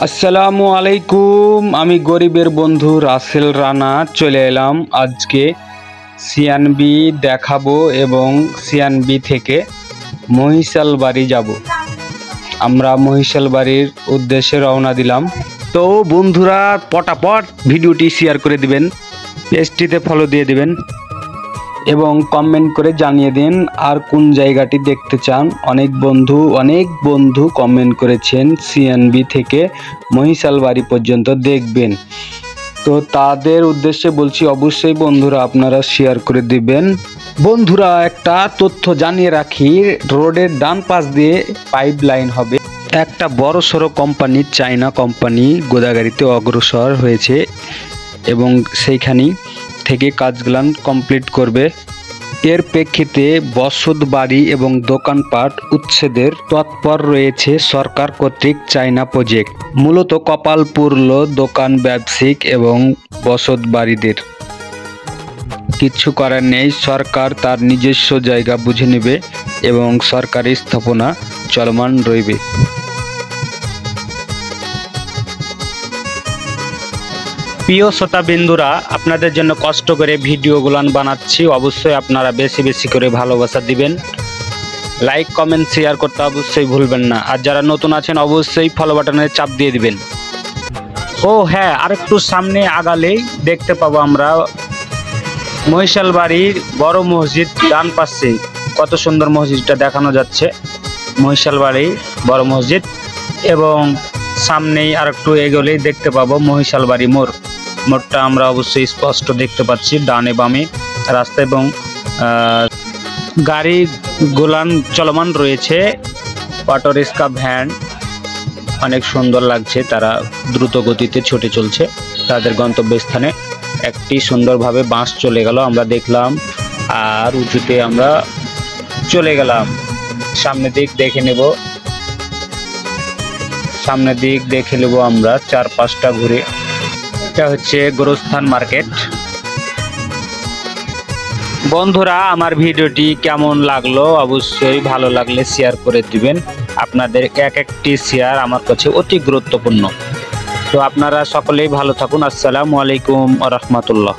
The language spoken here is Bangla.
আসসালামু আলাইকুম। আমি গরিবের বন্ধু রাসেল রানা চলে এলাম আজকে সিএনবি দেখাবো এবং সিএনবি থেকে মহিষাল বাড়ি যাব। আমরা মহিষাল বাড়ির উদ্দেশ্যে রওনা দিলাম। তো বন্ধুরা পটাপট ভিডিওটি শেয়ার করে দিবেন, পেজটিতে ফলো দিয়ে দিবেন এবং কমেন্ট করে জানিয়ে দিন আর কোন জায়গাটি দেখতে চান। অনেক বন্ধু কমেন্ট করেছেন সিএনবি থেকে মহিষাল বাড়ি পর্যন্ত দেখবেন। তো তাদের উদ্দেশ্যে বলছি অবশ্যই বন্ধুরা আপনারা শেয়ার করে দিবেন। বন্ধুরা একটা তথ্য জানিয়ে রাখি, রোডের ডান পাশ দিয়ে পাইপ লাইন হবে। একটা বড় সড়ো কোম্পানি, চায়না কোম্পানি গোদাগাড়িতে অগ্রসর হয়েছে এবং সেইখানেই থেকে কাজগুলো কমপ্লিট করবে। এর প্রেক্ষিতে বসত বাড়ি এবং দোকানপাট উচ্ছেদের তৎপর রয়েছে সরকার কর্তৃক চায়না প্রজেক্ট। মূলত কপাল পুরল দোকান ব্যবসায়িক এবং বসত বাড়িদের। কিচ্ছু করার নেই, সরকার তার নিজস্ব জায়গা বুঝে নেবে এবং সরকারি স্থাপনা চলমান রইবে। প্রিয় শ্রোতাবৃন্দুরা, আপনাদের জন্য কষ্ট করে ভিডিওগুলো বানাচ্ছি, অবশ্যই আপনারা বেশি বেশি করে ভালোবাসা দিবেন। লাইক কমেন্ট শেয়ার করতে অবশ্যই ভুলবেন না। আর যারা নতুন আছেন অবশ্যই ফলো বাটনে চাপ দিয়ে দিবেন। ও হ্যাঁ, আরেকটু সামনে আগালেই দেখতে পাবো আমরা মহিষাল বাড়ির বড় মসজিদ। ডান পাশে কত সুন্দর মসজিদটা দেখানো যাচ্ছে, মহিষাল বাড়ির বড় মসজিদ। এবং সামনেই আরেকটু এগোলেই দেখতে পাবো মহিষাল বাড়ি মোড়। মোড়টা আমরা অবশ্যই স্পষ্ট দেখতে পাচ্ছি ডানে বামে রাস্তা এবং গাড়ি গোলান চলমান রয়েছে। অটো রিক্সা ভ্যান অনেক সুন্দর লাগছে, তারা দ্রুত গতিতে ছুটে চলছে তাদের গন্তব্যস্থানে। একটি সুন্দরভাবে বাস চলে গেল আমরা দেখলাম, আর উঁচুতে আমরা চলে গেলাম। সামনের দিক দেখে নেব, আমরা চারপাশটা ঘুরে। এটা হচ্ছে গোরস্থান মার্কেট। বন্ধুরা আমার ভিডিওটি কেমন লাগলো অবশ্যই ভালো লাগলে শেয়ার করে দিবেন। আপনাদের এক একটি শেয়ার আমার কাছে অতি গুরুত্বপূর্ণ। তো আপনারা সকলেই ভালো থাকুন। আসসালামু আলাইকুম ওয়া রাহমাতুল্লাহ।